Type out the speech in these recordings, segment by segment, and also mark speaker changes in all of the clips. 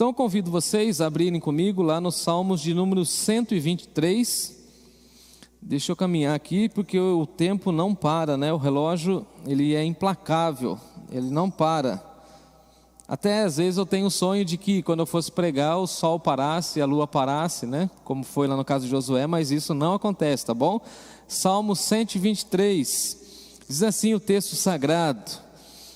Speaker 1: Então eu convido vocês a abrirem comigo lá no Salmos de número 123. Deixa eu caminhar aqui porque o tempo não para, né? O relógio, ele é implacável, ele não para. Até às vezes eu tenho o sonho de que quando eu fosse pregar o sol parasse, a lua parasse, né? Como foi lá no caso de Josué, mas isso não acontece, tá bom? Salmo 123, diz assim o texto sagrado: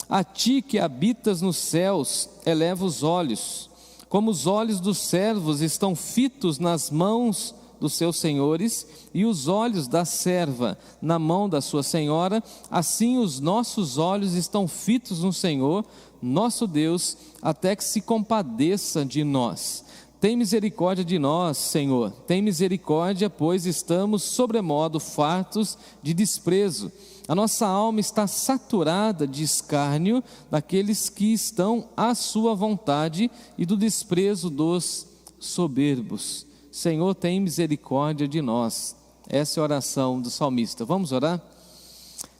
Speaker 1: a ti que habitas nos céus, eleva os olhos, como os olhos dos servos estão fitos nas mãos dos seus senhores, e os olhos da serva na mão da sua senhora, assim os nossos olhos estão fitos no Senhor, nosso Deus, até que se compadeça de nós. Tem misericórdia de nós, Senhor, tem misericórdia, pois estamos sobremodo fartos de desprezo. A nossa alma está saturada de escárnio daqueles que estão à sua vontade e do desprezo dos soberbos. Senhor, tem misericórdia de nós. Essa é a oração do salmista. Vamos orar?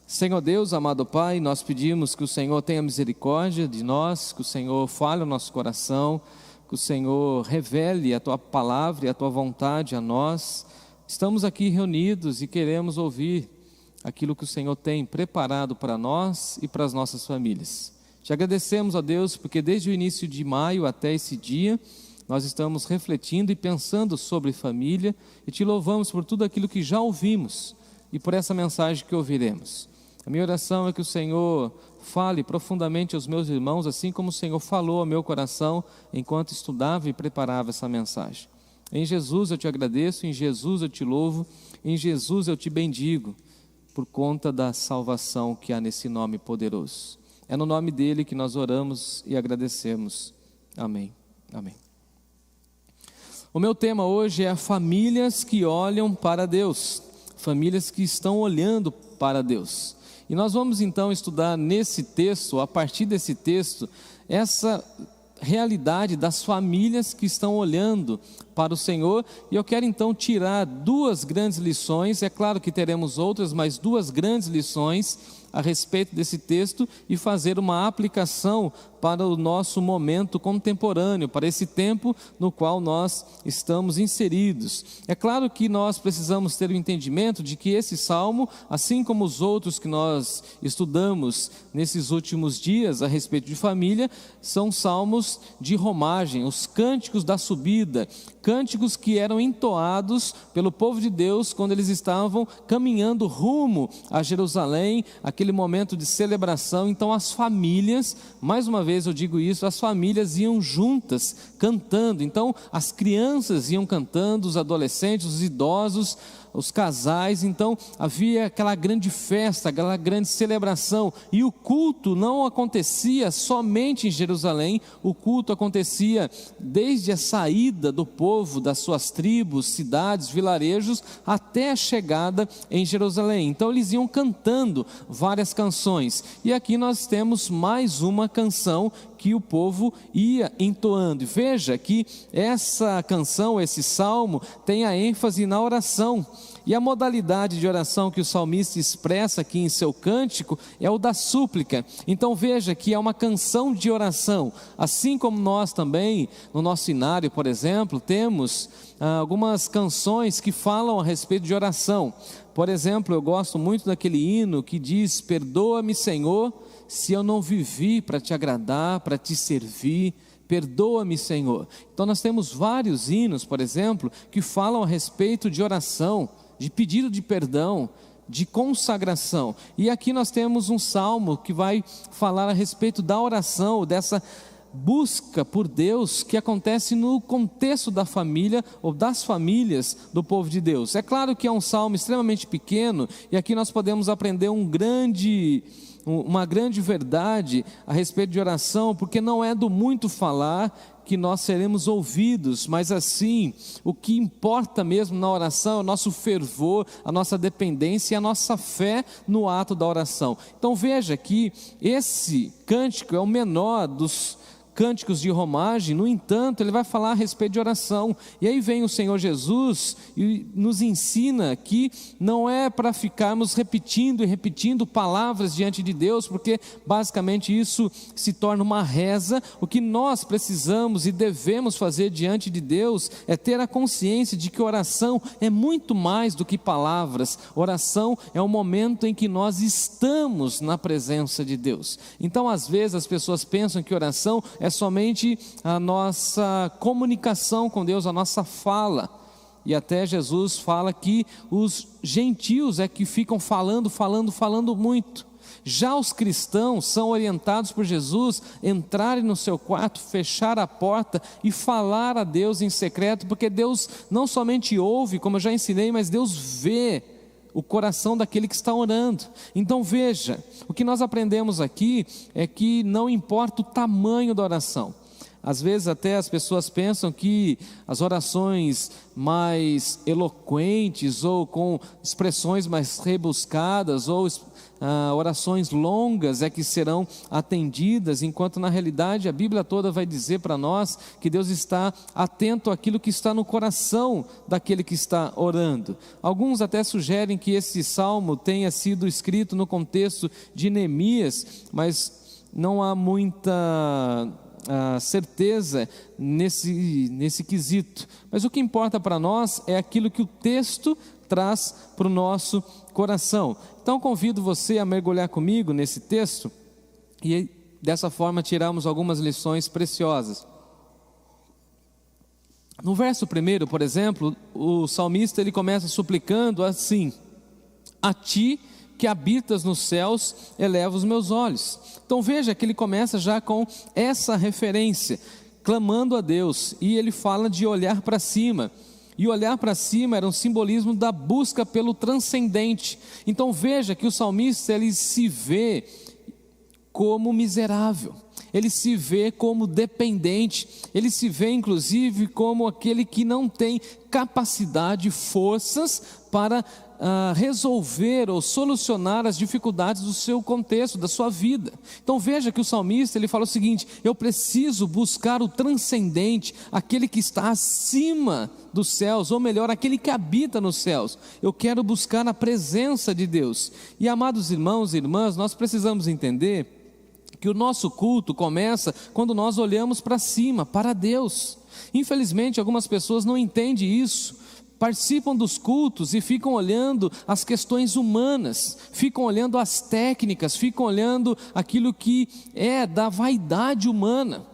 Speaker 1: Senhor Deus, amado Pai, nós pedimos que o Senhor tenha misericórdia de nós, que o Senhor fale o nosso coração, que o Senhor revele a Tua palavra e a Tua vontade a nós. Estamos aqui reunidos e queremos ouvir aquilo que o Senhor tem preparado para nós e para as nossas famílias. Te agradecemos, ó Deus, porque desde o início de maio até esse dia, nós estamos refletindo e pensando sobre família, e te louvamos por tudo aquilo que já ouvimos e por essa mensagem que ouviremos. A minha oração é que o Senhor fale profundamente aos meus irmãos, assim como o Senhor falou ao meu coração enquanto estudava e preparava essa mensagem. Em Jesus eu te agradeço, em Jesus eu te louvo, em Jesus eu te bendigo, por conta da salvação que há nesse nome poderoso. É no nome dele que nós oramos e agradecemos. Amém. Amém. O meu tema hoje é famílias que olham para Deus, famílias que estão olhando para Deus. E nós vamos então estudar nesse texto, a partir desse texto, essa realidade das famílias que estão olhando para o Senhor. E eu quero então tirar duas grandes lições, é claro que teremos outras, mas duas grandes lições a respeito desse texto e fazer uma aplicação para o nosso momento contemporâneo, para esse tempo no qual nós estamos inseridos. É claro que nós precisamos ter o entendimento de que esse salmo, assim como os outros que nós estudamos nesses últimos dias a respeito de família, são salmos de romagem, os cânticos da subida, cânticos que eram entoados pelo povo de Deus quando eles estavam caminhando rumo a Jerusalém, aquele momento de celebração. Então as famílias, mais uma vez eu digo isso, as famílias iam juntas cantando. Então as crianças iam cantando, os adolescentes, os idosos, os casais. Então havia aquela grande festa, aquela grande celebração, e o culto não acontecia somente em Jerusalém, o culto acontecia desde a saída do povo das suas tribos, cidades, vilarejos, até a chegada em Jerusalém. Então eles iam cantando várias canções, e aqui nós temos mais uma canção que o povo ia entoando. E veja que essa canção, esse salmo, tem a ênfase na oração. E a modalidade de oração que o salmista expressa aqui em seu cântico é o da súplica. Então veja que é uma canção de oração, assim como nós também, no nosso inário, por exemplo, temos algumas canções que falam a respeito de oração. Por exemplo, eu gosto muito daquele hino que diz: perdoa-me, Senhor, se eu não vivi para te agradar, para te servir, perdoa-me, Senhor. Então nós temos vários hinos, por exemplo, que falam a respeito de oração, de pedido de perdão, de consagração. E aqui nós temos um salmo que vai falar a respeito da oração, dessa busca por Deus que acontece no contexto da família ou das famílias do povo de Deus. É claro que é um salmo extremamente pequeno, e aqui nós podemos aprender uma grande verdade a respeito de oração, porque não é do muito falar que nós seremos ouvidos, mas assim, o que importa mesmo na oração é o nosso fervor, a nossa dependência e a nossa fé no ato da oração. Então veja que esse cântico é o menor dos cânticos de romagem. No entanto, ele vai falar a respeito de oração, e aí vem o Senhor Jesus e nos ensina que não é para ficarmos repetindo e repetindo palavras diante de Deus, porque basicamente isso se torna uma reza. O que nós precisamos e devemos fazer diante de Deus é ter a consciência de que oração é muito mais do que palavras. Oração é o momento em que nós estamos na presença de Deus. Então, às vezes as pessoas pensam que oração é somente a nossa comunicação com Deus, a nossa fala. E até Jesus fala que os gentios é que ficam falando muito. Já os cristãos são orientados por Jesus a entrarem no seu quarto, fechar a porta e falar a Deus em secreto, porque Deus não somente ouve, como eu já ensinei, mas Deus vê o coração daquele que está orando. Então veja, o que nós aprendemos aqui é que não importa o tamanho da oração. Às vezes até as pessoas pensam que as orações mais eloquentes ou com expressões mais rebuscadas ou orações longas é que serão atendidas, enquanto na realidade a Bíblia toda vai dizer para nós que Deus está atento àquilo que está no coração daquele que está orando. Alguns até sugerem que esse salmo tenha sido escrito no contexto de Neemias, mas não há muita certeza nesse quesito. Mas o que importa para nós é aquilo que o texto traz para o nosso coração. Então convido você a mergulhar comigo nesse texto e dessa forma tiramos algumas lições preciosas. No verso 1, por exemplo, o salmista ele começa suplicando assim: a ti que habitas nos céus, eleva os meus olhos. Então veja que ele começa já com essa referência, clamando a Deus, e ele fala de olhar para cima. E olhar para cima era um simbolismo da busca pelo transcendente. Então veja que o salmista ele se vê como miserável, ele se vê como dependente, ele se vê inclusive como aquele que não tem capacidade, forças para resolver ou solucionar as dificuldades do seu contexto, da sua vida. Então veja que o salmista ele fala o seguinte: eu preciso buscar o transcendente, aquele que está acima dos céus, ou melhor, aquele que habita nos céus. Eu quero buscar a presença de Deus. E amados irmãos e irmãs, nós precisamos entender que o nosso culto começa quando nós olhamos para cima, para Deus. Infelizmente algumas pessoas não entendem isso, participam dos cultos e ficam olhando as questões humanas, ficam olhando as técnicas, ficam olhando aquilo que é da vaidade humana,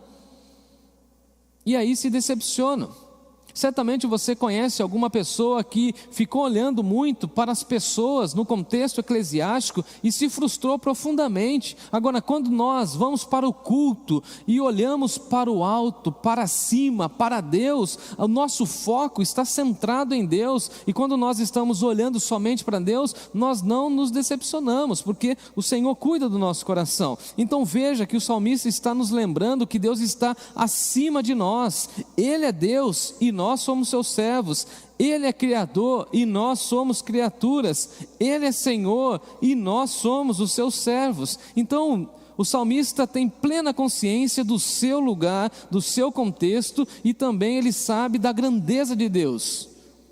Speaker 1: e aí se decepcionam. Certamente você conhece alguma pessoa que ficou olhando muito para as pessoas no contexto eclesiástico e se frustrou profundamente. Agora, quando nós vamos para o culto e olhamos para o alto, para cima, para Deus, o nosso foco está centrado em Deus, e quando nós estamos olhando somente para Deus, nós não nos decepcionamos, porque o Senhor cuida do nosso coração. Então veja que o salmista está nos lembrando que Deus está acima de nós. Ele é Deus e nós somos seus servos. Ele é Criador e nós somos criaturas. Ele é Senhor e nós somos os seus servos. Então o salmista tem plena consciência do seu lugar, do seu contexto, e também ele sabe da grandeza de Deus.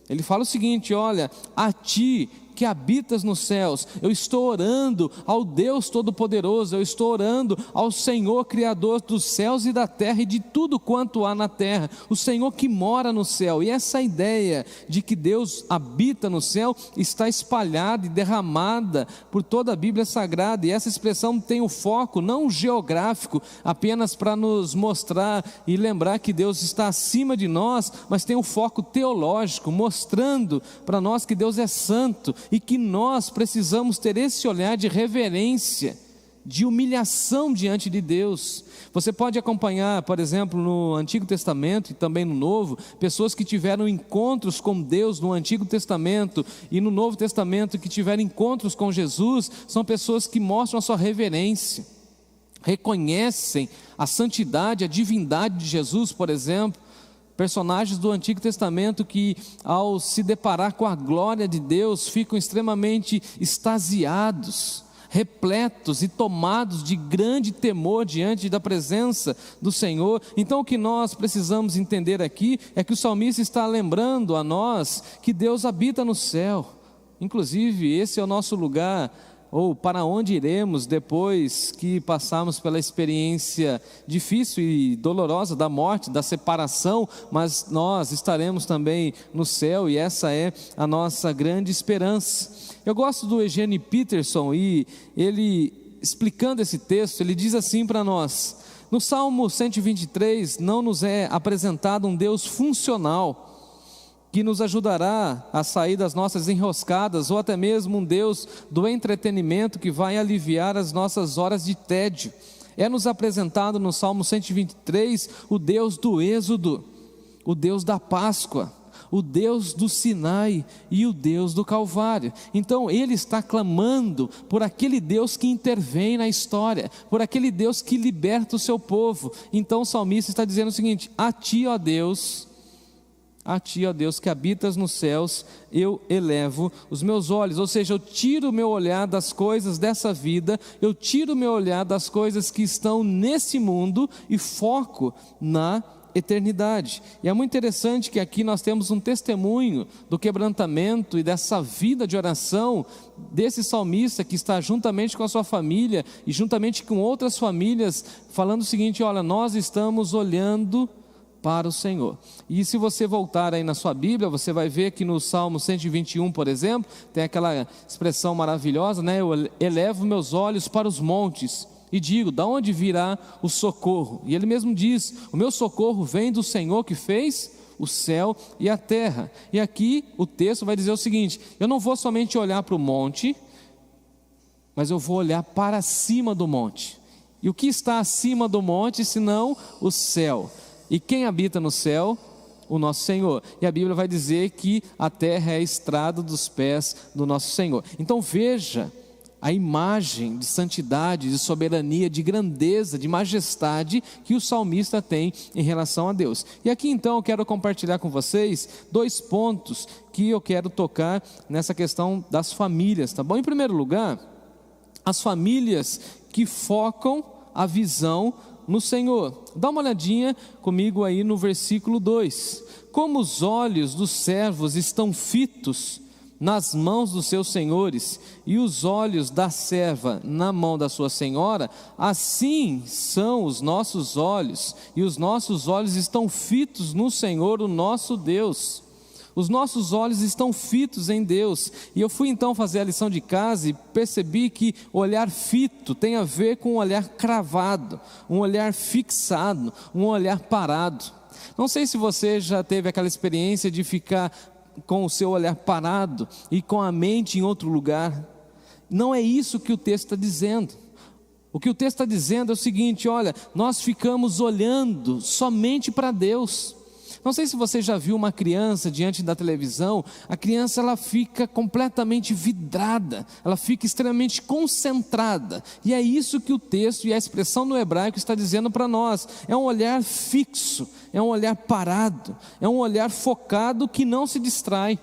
Speaker 1: Ele fala o seguinte: olha, a ti que habitas nos céus, eu estou orando ao Deus Todo-Poderoso, eu estou orando ao Senhor Criador dos céus e da terra e de tudo quanto há na terra, o Senhor que mora no céu. E essa ideia de que Deus habita no céu está espalhada e derramada por toda a Bíblia Sagrada, e essa expressão tem o foco não geográfico, apenas para nos mostrar e lembrar que Deus está acima de nós, mas tem o foco teológico, mostrando para nós que Deus é santo e que nós precisamos ter esse olhar de reverência, de humilhação diante de Deus. Você pode acompanhar, por exemplo, no Antigo Testamento e também no Novo, pessoas que tiveram encontros com Deus no Antigo Testamento e no Novo Testamento que tiveram encontros com Jesus, são pessoas que mostram a sua reverência, reconhecem a santidade, a divindade de Jesus, por exemplo. Personagens do Antigo Testamento que, ao se deparar com a glória de Deus, ficam extremamente extasiados. repletos e tomados de grande temor diante da presença do Senhor. Então o que nós precisamos entender aqui é que o salmista está lembrando a nós que Deus habita no céu. Inclusive esse é o nosso lugar, ou para onde iremos depois que passarmos pela experiência difícil e dolorosa da morte, da separação, mas nós estaremos também no céu, e essa é a nossa grande esperança. Eu gosto do Eugene Peterson, e ele, explicando esse texto, ele diz assim para nós: no Salmo 123 não nos é apresentado um Deus funcional, que nos ajudará a sair das nossas enroscadas, ou até mesmo um Deus do entretenimento que vai aliviar as nossas horas de tédio. É-nos apresentado no Salmo 123 o Deus do Êxodo, o Deus da Páscoa, o Deus do Sinai e o Deus do Calvário. Então ele está clamando por aquele Deus que intervém na história, por aquele Deus que liberta o seu povo. Então o salmista está dizendo o seguinte: a ti, ó Deus, que habitas nos céus, eu elevo os meus olhos. Ou seja, eu tiro o meu olhar das coisas dessa vida, eu tiro o meu olhar das coisas que estão nesse mundo e foco na eternidade. E é muito interessante que aqui nós temos um testemunho do quebrantamento e dessa vida de oração desse salmista, que está juntamente com a sua família e juntamente com outras famílias, falando o seguinte: olha, nós estamos olhando para o Senhor. E se você voltar aí na sua Bíblia, você vai ver que no Salmo 121, por exemplo, tem aquela expressão maravilhosa, né? Eu elevo meus olhos para os montes e digo: da onde virá o socorro? E ele mesmo diz: o meu socorro vem do Senhor que fez o céu e a terra. E aqui o texto vai dizer o seguinte: eu não vou somente olhar para o monte, mas eu vou olhar para cima do monte. E o que está acima do monte senão o céu? E quem habita no céu? O nosso Senhor. E a Bíblia vai dizer que a terra é a estrada dos pés do nosso Senhor. Então veja a imagem de santidade, de soberania, de grandeza, de majestade que o salmista tem em relação a Deus. E aqui então eu quero compartilhar com vocês 2 pontos que eu quero tocar nessa questão das famílias, tá bom? Em primeiro lugar, as famílias que focam a visão no Senhor. Dá uma olhadinha comigo aí no versículo 2. Como os olhos dos servos estão fitos nas mãos dos seus senhores, e os olhos da serva na mão da sua senhora, assim são os nossos olhos, e os nossos olhos estão fitos no Senhor, o nosso Deus. Os nossos olhos estão fitos em Deus. E eu fui então fazer a lição de casa e percebi que olhar fito tem a ver com um olhar cravado, um olhar fixado, um olhar parado. Não sei se você já teve aquela experiência de ficar com o seu olhar parado e com a mente em outro lugar. Não é isso que o texto está dizendo. O que o texto está dizendo é o seguinte: olha, nós ficamos olhando somente para Deus. Não sei se você já viu uma criança diante da televisão. A criança, ela fica completamente vidrada, ela fica extremamente concentrada, e é isso que o texto e a expressão no hebraico está dizendo para nós. É um olhar fixo, é um olhar parado, é um olhar focado que não se distrai.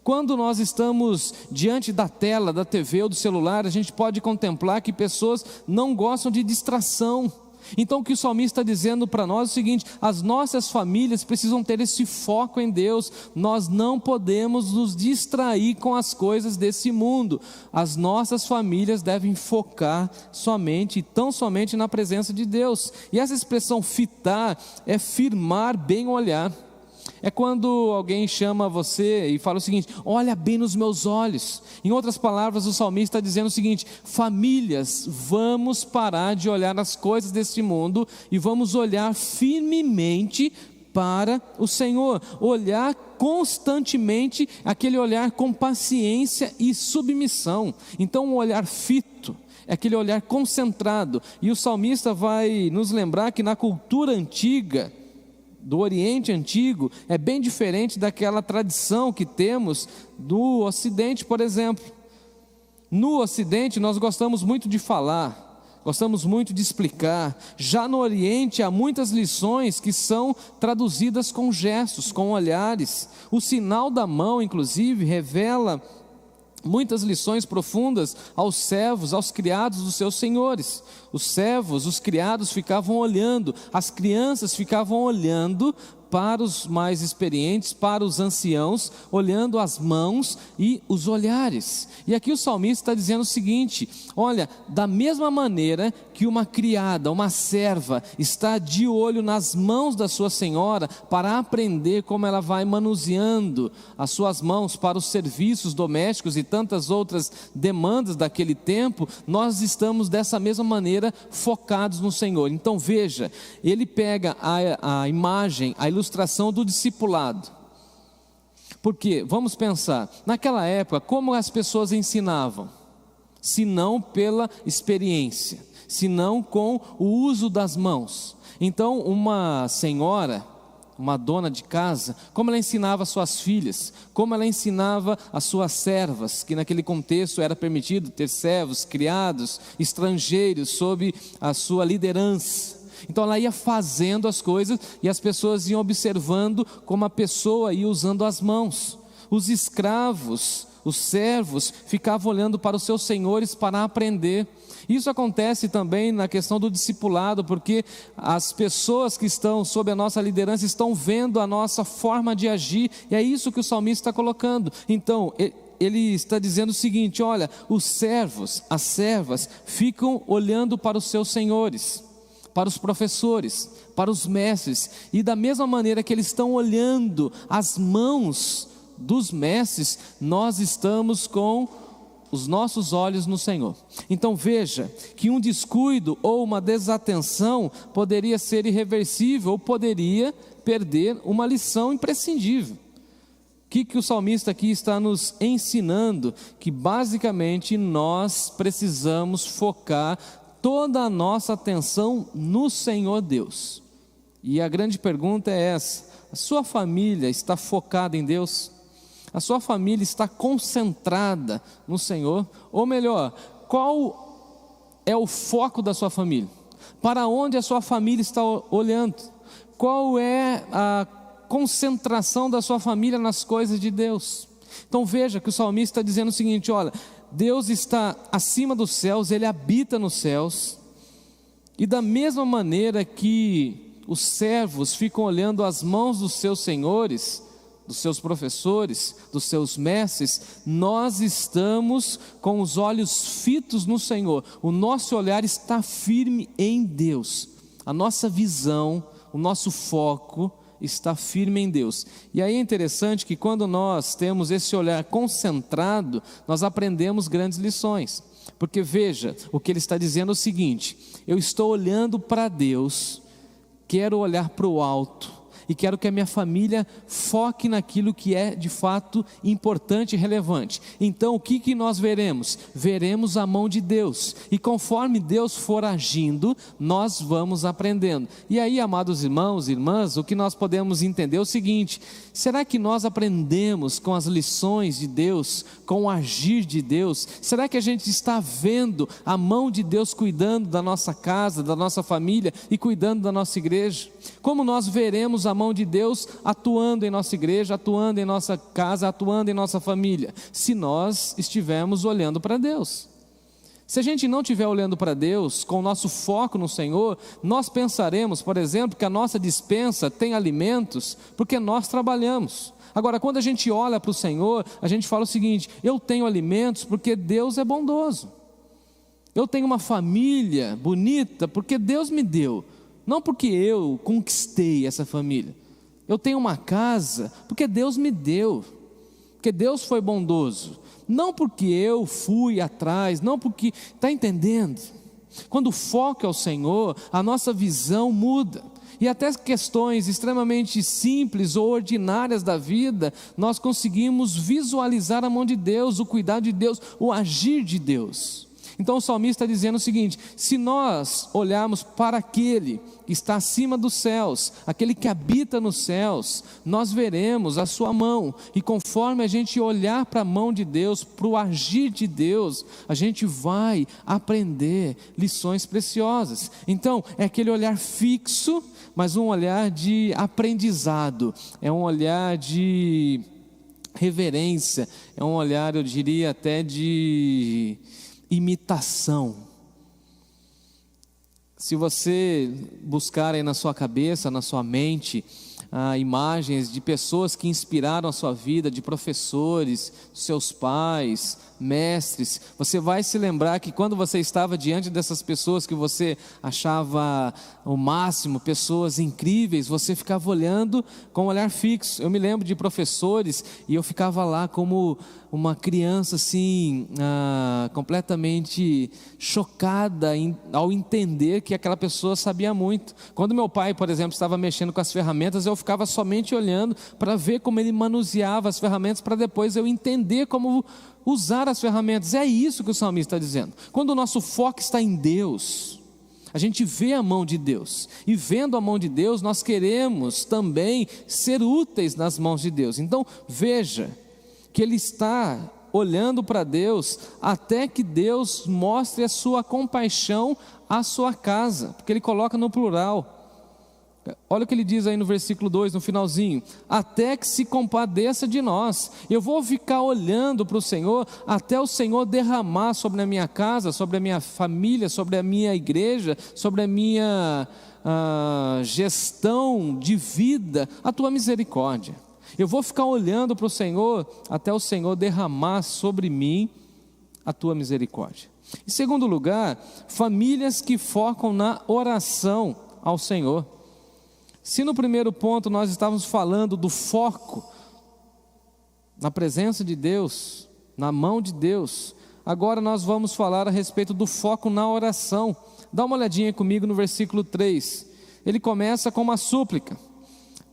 Speaker 1: Quando nós estamos diante da tela, da TV ou do celular, a gente pode contemplar que pessoas não gostam de distração. Então o que o salmista está dizendo para nós é o seguinte: as nossas famílias precisam ter esse foco em Deus. Nós não podemos nos distrair com as coisas desse mundo. As nossas famílias devem focar somente e tão somente na presença de Deus. E essa expressão fitar é firmar bem o olhar. É quando alguém chama você e fala o seguinte: olha bem nos meus olhos. Em outras palavras, o salmista está dizendo o seguinte: famílias, vamos parar de olhar as coisas deste mundo e vamos olhar firmemente para o Senhor. Olhar constantemente, aquele olhar com paciência e submissão. Então um olhar fito é aquele olhar concentrado. E o salmista vai nos lembrar que na cultura antiga, do Oriente Antigo, é bem diferente daquela tradição que temos do Ocidente, por exemplo. No Ocidente nós gostamos muito de falar, gostamos muito de explicar. Já no Oriente há muitas lições que são traduzidas com gestos, com olhares. O sinal da mão, inclusive, revela muitas lições profundas aos servos, aos criados dos seus senhores. Os servos, os criados ficavam olhando, as crianças ficavam olhando para os mais experientes, para os anciãos, olhando as mãos e os olhares. E aqui o salmista está dizendo o seguinte: olha, da mesma maneira que uma criada, uma serva, está de olho nas mãos da sua senhora, para aprender como ela vai manuseando as suas mãos para os serviços domésticos e tantas outras demandas daquele tempo, nós estamos dessa mesma maneira focados no Senhor. Então veja, ele pega a imagem, a ilustração do discipulado. Porque, vamos pensar, naquela época, como as pessoas ensinavam? Se não pela experiência, se não com o uso das mãos. Então, uma senhora, uma dona de casa, como ela ensinava suas filhas, como ela ensinava as suas servas, que naquele contexto era permitido ter servos, criados, estrangeiros, sob a sua liderança. Então ela ia fazendo as coisas e as pessoas iam observando como a pessoa ia usando as mãos. Os escravos, os servos, ficavam olhando para os seus senhores para aprender. Isso acontece também na questão do discipulado, porque as pessoas que estão sob a nossa liderança estão vendo a nossa forma de agir, e é isso que o salmista está colocando. Então, ele está dizendo o seguinte: olha, os servos, as servas, ficam olhando para os seus senhores, para os professores, para os mestres, e da mesma maneira que eles estão olhando as mãos dos mestres, nós estamos com os nossos olhos no Senhor. Então veja que um descuido ou uma desatenção poderia ser irreversível, ou poderia perder uma lição imprescindível. O que o salmista aqui está nos ensinando? Que basicamente nós precisamos focar toda a nossa atenção no Senhor Deus. E a grande pergunta é essa: a sua família está focada em Deus? A sua família está concentrada no Senhor? Ou melhor, qual é o foco da sua família? Para onde a sua família está olhando? Qual é a concentração da sua família nas coisas de Deus? Então veja que o salmista está dizendo o seguinte: olha, Deus está acima dos céus, Ele habita nos céus, e da mesma maneira que os servos ficam olhando as mãos dos seus senhores, dos seus professores, dos seus mestres, nós estamos com os olhos fitos no Senhor. O nosso olhar está firme em Deus, a nossa visão, o nosso foco está firme em Deus. E aí é interessante que quando nós temos esse olhar concentrado, nós aprendemos grandes lições. Porque veja, o que ele está dizendo é o seguinte: eu estou olhando para Deus, quero olhar para o alto, e quero que a minha família foque naquilo que é de fato importante e relevante. Então o que nós veremos? Veremos a mão de Deus, e conforme Deus for agindo, nós vamos aprendendo. E aí, amados irmãos e irmãs, o que nós podemos entender é o seguinte: será que nós aprendemos com as lições de Deus, com o agir de Deus? Será que a gente está vendo a mão de Deus cuidando da nossa casa, da nossa família e cuidando da nossa igreja? Como nós veremos a mão de Deus atuando em nossa igreja, atuando em nossa casa, atuando em nossa família? Se nós estivermos olhando para Deus. Se a gente não estiver olhando para Deus, com o nosso foco no Senhor, nós pensaremos, por exemplo, que a nossa despensa tem alimentos porque nós trabalhamos. Agora, quando a gente olha para o Senhor, a gente fala o seguinte: eu tenho alimentos porque Deus é bondoso. Eu tenho uma família bonita porque Deus me deu, não porque eu conquistei essa família. Eu tenho uma casa porque Deus me deu, porque Deus foi bondoso, não porque eu fui atrás, não porque... Está entendendo? Quando o foco é o Senhor, a nossa visão muda, e até questões extremamente simples ou ordinárias da vida, nós conseguimos visualizar a mão de Deus, o cuidado de Deus, o agir de Deus. Então o salmista está dizendo o seguinte: se nós olharmos para aquele que está acima dos céus, aquele que habita nos céus, nós veremos a sua mão, e conforme a gente olhar para a mão de Deus, para o agir de Deus, a gente vai aprender lições preciosas. Então é aquele olhar fixo, mas um olhar de aprendizado, é um olhar de reverência, é um olhar, eu diria até de imitação. Se você buscar aí na sua cabeça, na sua mente, imagens de pessoas que inspiraram a sua vida, de professores, seus pais, mestres, você vai se lembrar que quando você estava diante dessas pessoas que você achava o máximo, pessoas incríveis, você ficava olhando com um olhar fixo. Eu me lembro de professores e eu ficava lá como uma criança assim, completamente chocada ao entender que aquela pessoa sabia muito. Quando meu pai, por exemplo, estava mexendo com as ferramentas, eu ficava somente olhando para ver como ele manuseava as ferramentas, para depois eu entender como usar as ferramentas. É isso que o salmista está dizendo. Quando o nosso foco está em Deus, a gente vê a mão de Deus, e vendo a mão de Deus, nós queremos também ser úteis nas mãos de Deus. Então veja que ele está olhando para Deus até que Deus mostre a sua compaixão à sua casa, porque ele coloca no plural. Olha o que ele diz aí no versículo 2, no finalzinho: até que se compadeça de nós. Eu vou ficar olhando para o Senhor até o Senhor derramar sobre a minha casa, sobre a minha família, sobre a minha igreja, sobre a minha gestão de vida, a tua misericórdia. Eu vou ficar olhando para o Senhor até o Senhor derramar sobre mim a tua misericórdia. Em segundo lugar, famílias que focam na oração ao Senhor. Se no primeiro ponto nós estávamos falando do foco na presença de Deus, na mão de Deus, agora nós vamos falar a respeito do foco na oração. Dá uma olhadinha comigo no versículo 3. Ele começa com uma súplica: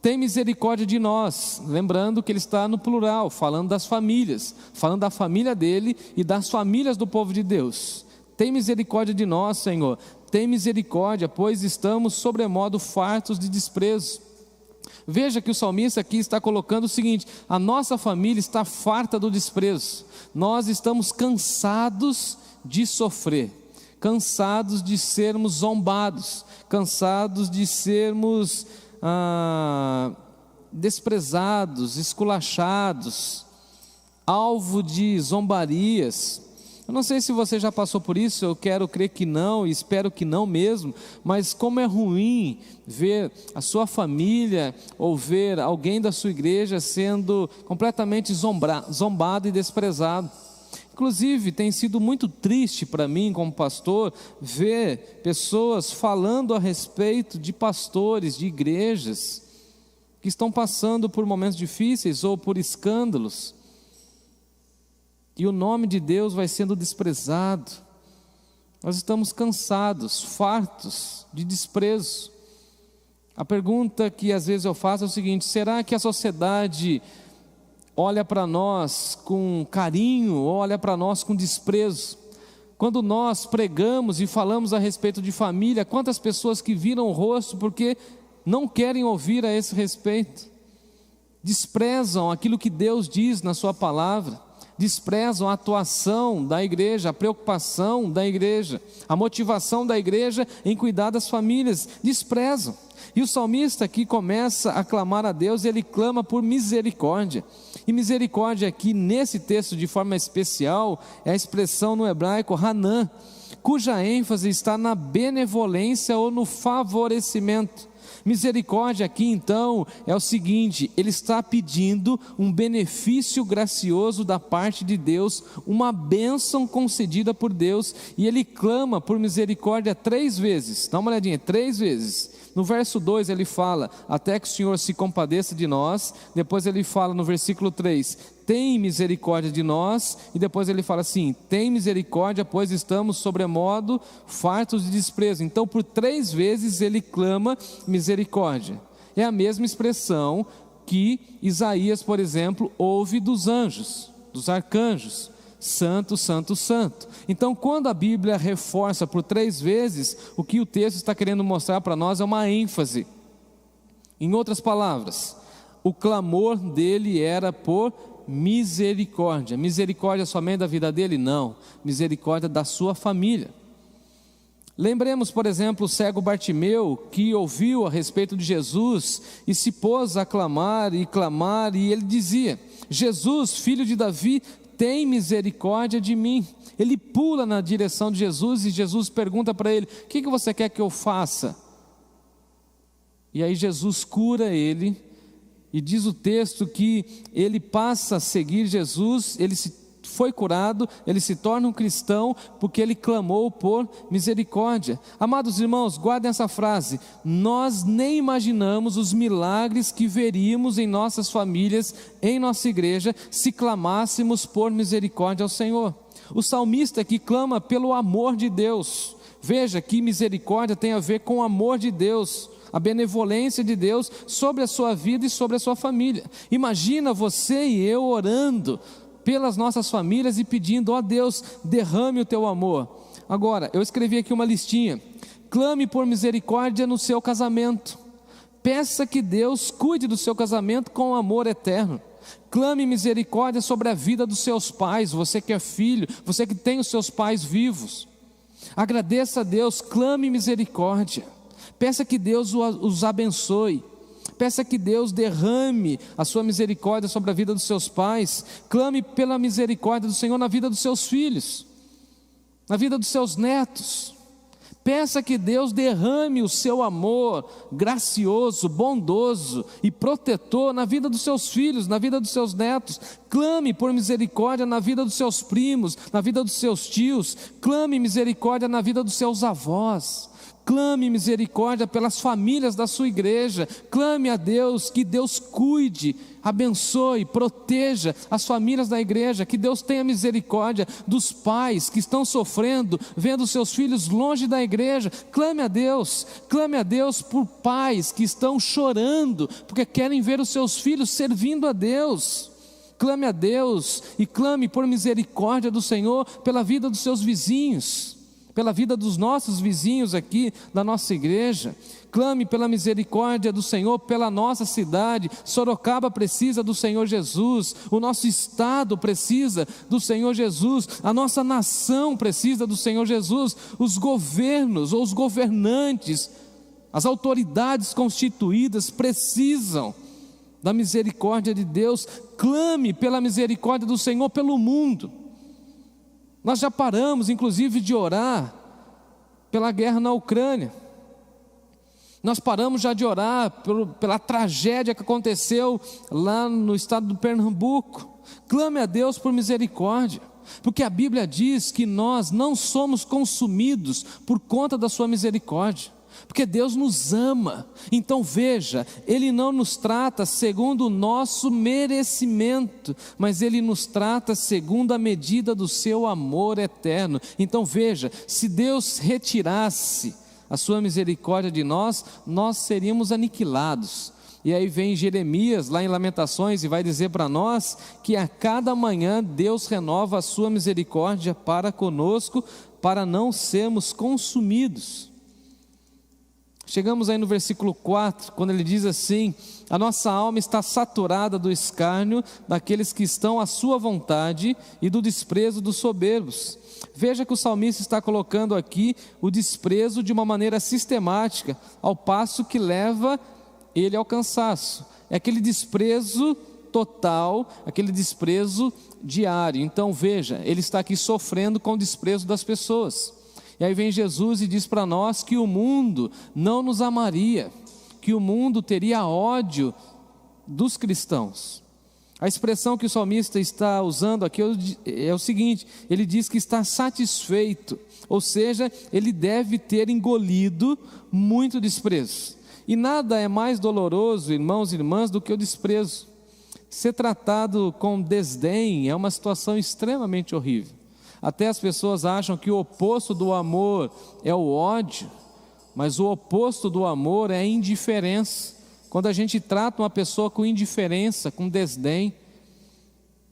Speaker 1: tem misericórdia de nós. Lembrando que ele está no plural, falando das famílias, falando da família dele e das famílias do povo de Deus. Tem misericórdia de nós, Senhor. Tem misericórdia, pois estamos sobremodo fartos de desprezo. Veja que o salmista aqui está colocando o seguinte: a nossa família está farta do desprezo. Nós estamos cansados de sofrer, cansados de sermos zombados, cansados de sermos desprezados, esculachados, alvo de zombarias. Eu não sei se você já passou por isso, eu quero crer que não, e espero que não mesmo, mas como é ruim ver a sua família ou ver alguém da sua igreja sendo completamente zombado e desprezado. Inclusive, tem sido muito triste para mim, como pastor, ver pessoas falando a respeito de pastores, de igrejas, que estão passando por momentos difíceis ou por escândalos, e o nome de Deus vai sendo desprezado. Nós estamos cansados, fartos de desprezo. A pergunta que às vezes eu faço é o seguinte: será que a sociedade olha para nós com carinho ou olha para nós com desprezo? Quando nós pregamos e falamos a respeito de família, quantas pessoas que viram o rosto porque não querem ouvir a esse respeito, desprezam aquilo que Deus diz na sua palavra, desprezam a atuação da igreja, a preocupação da igreja, a motivação da igreja em cuidar das famílias, desprezam. E o salmista aqui começa a clamar a Deus, ele clama por misericórdia. E misericórdia aqui nesse texto de forma especial é a expressão no hebraico Hanan, cuja ênfase está na benevolência ou no favorecimento. Misericórdia aqui então é o seguinte: ele está pedindo um benefício gracioso da parte de Deus, uma bênção concedida por Deus, e ele clama por misericórdia 3 vezes, dá uma olhadinha, 3 vezes. No verso 2 ele fala: até que o Senhor se compadeça de nós. Depois ele fala no versículo 3: tem misericórdia de nós. E depois ele fala assim: tem misericórdia, pois estamos sobremodo fartos de desprezo. Então por 3 vezes ele clama misericórdia. É a mesma expressão que Isaías, por exemplo, ouve dos anjos, dos arcanjos: santo, santo, santo. Então quando a Bíblia reforça por 3 vezes, o que o texto está querendo mostrar para nós é uma ênfase. Em outras palavras, o clamor dele era por misericórdia. Misericórdia somente da vida dele? Não, misericórdia da sua família. Lembremos, por exemplo, o cego Bartimeu, que ouviu a respeito de Jesus e se pôs a clamar, e ele dizia: Jesus, filho de Davi, tem misericórdia de mim. Ele pula na direção de Jesus e Jesus pergunta para ele: o que você quer que eu faça? E aí Jesus cura ele, e diz o texto que ele passa a seguir Jesus, foi curado, ele se torna um cristão, porque ele clamou por misericórdia. Amados irmãos, guardem essa frase: nós nem imaginamos os milagres que veríamos em nossas famílias, em nossa igreja, se clamássemos por misericórdia ao Senhor. O salmista aqui clama pelo amor de Deus. Veja que misericórdia tem a ver com o amor de Deus, a benevolência de Deus sobre a sua vida e sobre a sua família. Imagina você e eu orando pelas nossas famílias e pedindo: ó Deus, derrame o teu amor. Agora, eu escrevi aqui uma listinha: clame por misericórdia no seu casamento, peça que Deus cuide do seu casamento com amor eterno. Clame misericórdia sobre a vida dos seus pais, você que é filho, você que tem os seus pais vivos, agradeça a Deus, clame misericórdia, peça que Deus os abençoe, peça que Deus derrame a sua misericórdia sobre a vida dos seus pais, clame pela misericórdia do Senhor na vida dos seus filhos, na vida dos seus netos. Peça que Deus derrame o seu amor gracioso, bondoso e protetor na vida dos seus filhos, na vida dos seus netos. Clame por misericórdia na vida dos seus primos, na vida dos seus tios. Clame misericórdia na vida dos seus avós. Clame misericórdia pelas famílias da sua igreja. Clame a Deus, que Deus cuide, abençoe, proteja as famílias da igreja. Que Deus tenha misericórdia dos pais que estão sofrendo, vendo seus filhos longe da igreja. Clame a Deus por pais que estão chorando, porque querem ver os seus filhos servindo a Deus. Clame a Deus e clame por misericórdia do Senhor pela vida dos seus vizinhos, pela vida dos nossos vizinhos aqui da nossa igreja. Clame pela misericórdia do Senhor pela nossa cidade. Sorocaba precisa do Senhor Jesus, o nosso estado precisa do Senhor Jesus, a nossa nação precisa do Senhor Jesus, os governos ou os governantes, as autoridades constituídas precisam da misericórdia de Deus. Clame pela misericórdia do Senhor pelo mundo. Nós já paramos, inclusive, de orar pela guerra na Ucrânia. Nós paramos já de orar pela tragédia que aconteceu lá no estado do Pernambuco. Clame a Deus por misericórdia, porque a Bíblia diz que nós não somos consumidos por conta da sua misericórdia, porque Deus nos ama. Então veja, Ele não nos trata segundo o nosso merecimento, mas Ele nos trata segundo a medida do seu amor eterno. Então veja, se Deus retirasse a sua misericórdia de nós, nós seríamos aniquilados. E aí vem Jeremias lá em Lamentações e vai dizer para nós que a cada manhã Deus renova a sua misericórdia para conosco, para não sermos consumidos. Chegamos aí no versículo 4, quando ele diz assim: a nossa alma está saturada do escárnio daqueles que estão à sua vontade e do desprezo dos soberbos. Veja que o salmista está colocando aqui o desprezo de uma maneira sistemática, ao passo que leva ele ao cansaço. É aquele desprezo total, aquele desprezo diário. Então veja, ele está aqui sofrendo com o desprezo das pessoas. E aí vem Jesus e diz para nós que o mundo não nos amaria, que o mundo teria ódio dos cristãos. A expressão que o salmista está usando aqui é o seguinte: ele diz que está satisfeito, ou seja, ele deve ter engolido muito desprezo. E nada é mais doloroso, irmãos e irmãs, do que o desprezo. Ser tratado com desdém é uma situação extremamente horrível. Até as pessoas acham que o oposto do amor é o ódio, mas o oposto do amor é a indiferença. Quando a gente trata uma pessoa com indiferença, com desdém.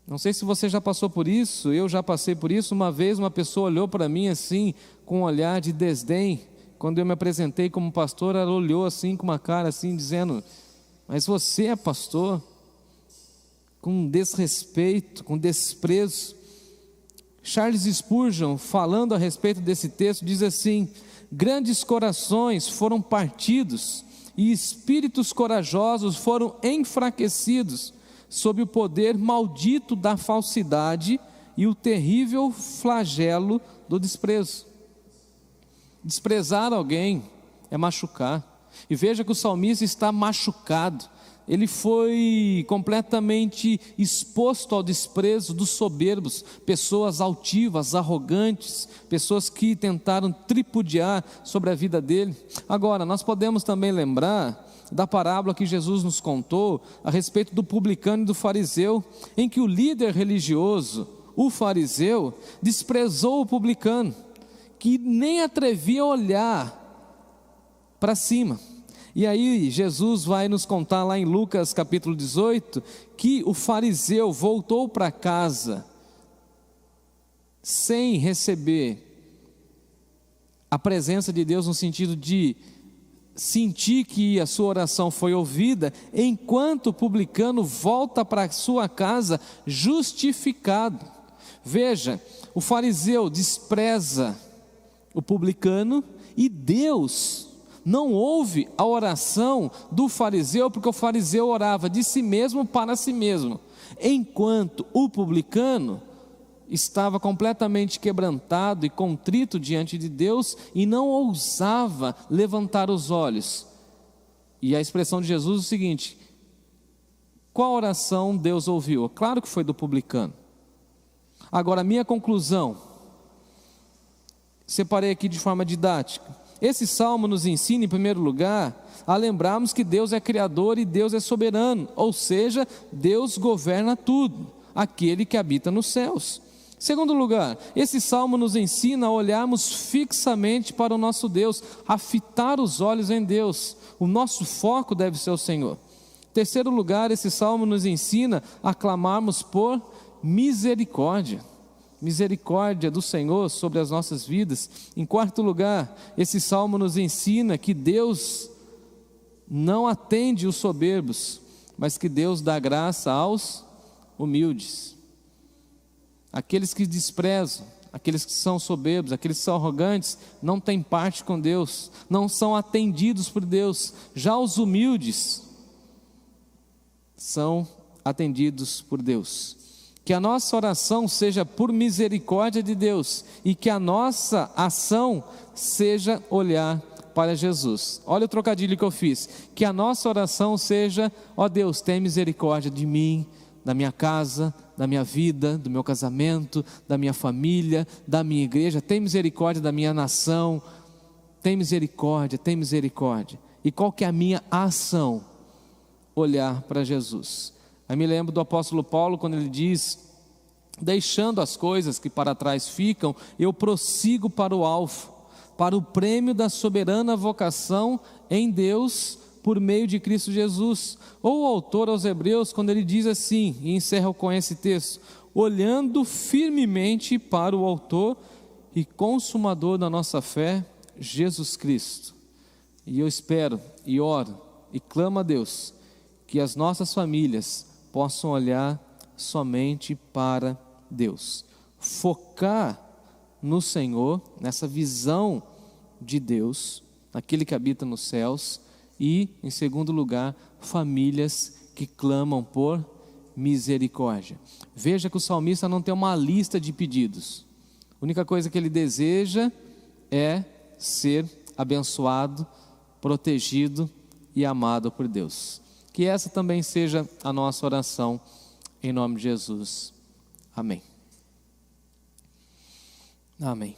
Speaker 1: Não sei se você já passou por isso, eu já passei por isso. Uma vez uma pessoa olhou para mim assim, com um olhar de desdém. Quando eu me apresentei como pastor, ela olhou assim, com uma cara assim, dizendo: mas você é pastor? Com desrespeito, com desprezo. Charles Spurgeon, falando a respeito desse texto, diz assim: Grandes corações foram partidos e espíritos corajosos foram enfraquecidos sob o poder maldito da falsidade e o terrível flagelo do desprezo. Desprezar alguém é machucar. E veja que o salmista está machucado. Ele foi completamente exposto ao desprezo dos soberbos, pessoas altivas, arrogantes, pessoas que tentaram tripudiar sobre a vida dele. Agora, nós podemos também lembrar da parábola que Jesus nos contou a respeito do publicano e do fariseu, em que o líder religioso, o fariseu, desprezou o publicano, que nem atrevia a olhar para cima. E aí Jesus vai nos contar lá em Lucas capítulo 18, que o fariseu voltou para casa sem receber a presença de Deus, no sentido de sentir que a sua oração foi ouvida, enquanto o publicano volta para sua casa justificado. Veja, o fariseu despreza o publicano e Deus não ouve a oração do fariseu, porque o fariseu orava de si mesmo para si mesmo, enquanto o publicano estava completamente quebrantado e contrito diante de Deus e não ousava levantar os olhos. E a expressão de Jesus é o seguinte: qual oração Deus ouviu? Claro que foi do publicano. Agora, a minha conclusão, separei aqui de forma didática. Esse salmo nos ensina, em primeiro lugar, a lembrarmos que Deus é criador e Deus é soberano, ou seja, Deus governa tudo, aquele que habita nos céus. Segundo lugar, esse salmo nos ensina a olharmos fixamente para o nosso Deus, a fitar os olhos em Deus. O nosso foco deve ser o Senhor. Terceiro lugar, esse salmo nos ensina a clamarmos por misericórdia. Misericórdia do Senhor sobre as nossas vidas. Em quarto lugar, esse salmo nos ensina que Deus não atende os soberbos, mas que Deus dá graça aos humildes. Aqueles que desprezam, aqueles que são soberbos, aqueles que são arrogantes, não têm parte com Deus, não são atendidos por Deus. Já os humildes são atendidos por Deus. Que a nossa oração seja por misericórdia de Deus e que a nossa ação seja olhar para Jesus. Olha o trocadilho que eu fiz. Que a nossa oração seja: ó Deus, tem misericórdia de mim, da minha casa, da minha vida, do meu casamento, da minha família, da minha igreja. Tem misericórdia da minha nação. Tem misericórdia, tem misericórdia. E qual que é a minha ação? Olhar para Jesus. Eu me lembro do apóstolo Paulo quando ele diz: deixando as coisas que para trás ficam, eu prossigo para o alvo, para o prêmio da soberana vocação em Deus por meio de Cristo Jesus. Ou o autor aos Hebreus, quando ele diz assim, e encerra com esse texto: olhando firmemente para o autor e consumador da nossa fé, Jesus Cristo. E eu espero e oro e clamo a Deus que as nossas famílias possam olhar somente para Deus, focar no Senhor, nessa visão de Deus, naquele que habita nos céus, e, em segundo lugar, famílias que clamam por misericórdia. Veja que o salmista não tem uma lista de pedidos, a única coisa que ele deseja é ser abençoado, protegido e amado por Deus. Que essa também seja a nossa oração, em nome de Jesus. Amém. Amém.